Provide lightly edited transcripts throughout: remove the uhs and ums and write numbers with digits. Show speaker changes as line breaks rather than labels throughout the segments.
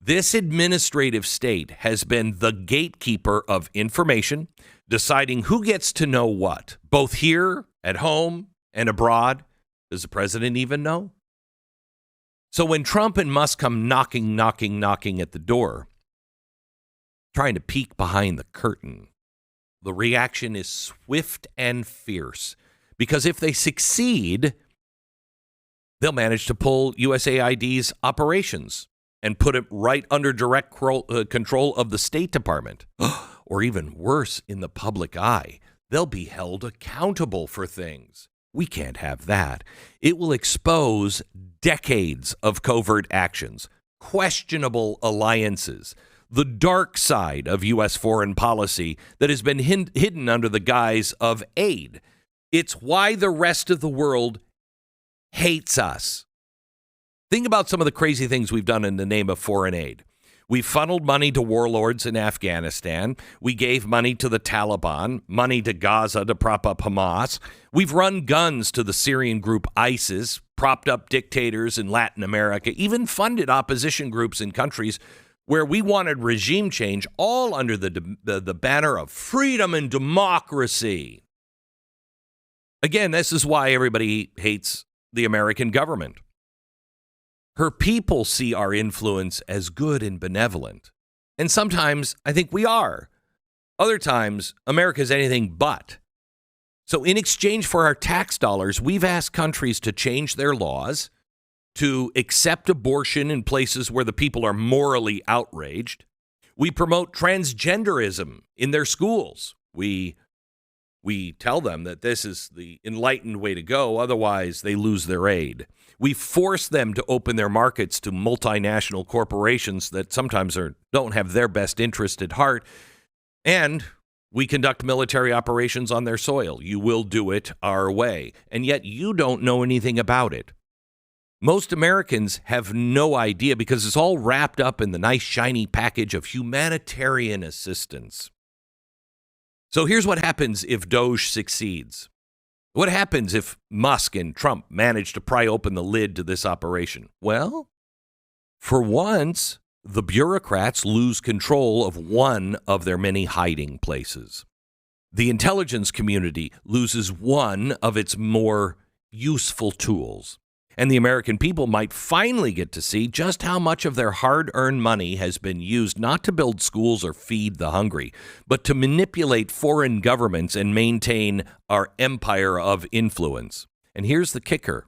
This administrative state has been the gatekeeper of information, deciding who gets to know what, both here, at home, and abroad. Does the president even know? So when Trump and Musk come knocking at the door, trying to peek behind the curtain, the reaction is swift and fierce. Because if they succeed, they'll manage to pull USAID's operations and put it right under direct control of the State Department. Or even worse, in the public eye, they'll be held accountable for things. We can't have that. It will expose decades of covert actions, questionable alliances, the dark side of U.S. foreign policy that has been hidden under the guise of aid. It's why the rest of the world hates us. Think about some of the crazy things we've done in the name of foreign aid. We funneled money to warlords in Afghanistan. We gave money to the Taliban, money to Gaza to prop up Hamas. We've run guns to the Syrian group ISIS, propped up dictators in Latin America, even funded opposition groups in countries where we wanted regime change, all under the banner of freedom and democracy. Again, this is why everybody hates the American government. Her people see our influence as good and benevolent. And sometimes I think we are. Other times, America's anything but. So in exchange for our tax dollars, we've asked countries to change their laws, to accept abortion in places where the people are morally outraged. We promote transgenderism in their schools. We tell them that this is the enlightened way to go, otherwise they lose their aid. We force them to open their markets to multinational corporations that sometimes don't have their best interest at heart. And we conduct military operations on their soil. You will do it our way. And yet you don't know anything about it. Most Americans have no idea because it's all wrapped up in the nice, shiny package of humanitarian assistance. So here's what happens if Doge succeeds. What happens if Musk and Trump manage to pry open the lid to this operation? Well, for once, the bureaucrats lose control of one of their many hiding places. The intelligence community loses one of its more useful tools. And the American people might finally get to see just how much of their hard-earned money has been used not to build schools or feed the hungry, but to manipulate foreign governments and maintain our empire of influence. And here's the kicker.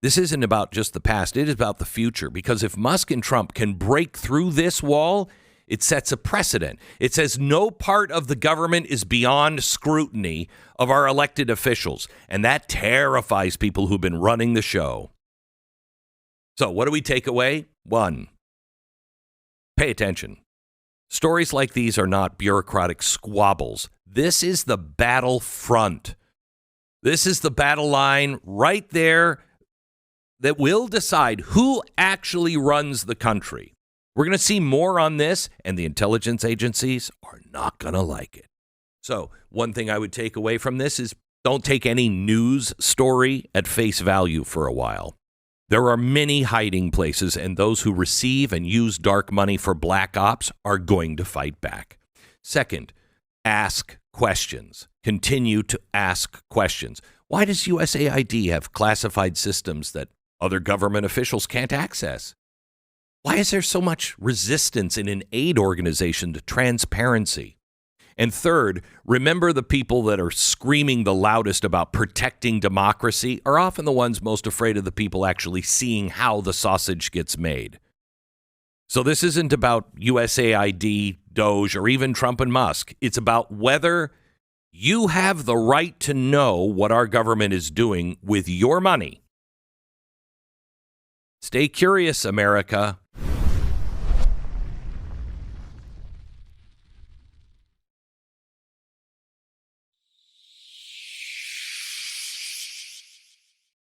This isn't about just the past. It is about the future. Because if Musk and Trump can break through this wall, it sets a precedent. It says no part of the government is beyond scrutiny of our elected officials. And that terrifies people who've been running the show. So what do we take away? One, pay attention. Stories like these are not bureaucratic squabbles. This is the battle front. This is the battle line right there that will decide who actually runs the country. We're going to see more on this, and the intelligence agencies are not going to like it. So one thing I would take away from this is don't take any news story at face value for a while. There are many hiding places, and those who receive and use dark money for black ops are going to fight back. Second, ask questions. Continue to ask questions. Why does USAID have classified systems that other government officials can't access? Why is there so much resistance in an aid organization to transparency? And third, remember the people that are screaming the loudest about protecting democracy are often the ones most afraid of the people actually seeing how the sausage gets made. So this isn't about USAID, Doge, or even Trump and Musk. It's about whether you have the right to know what our government is doing with your money. Stay curious, America.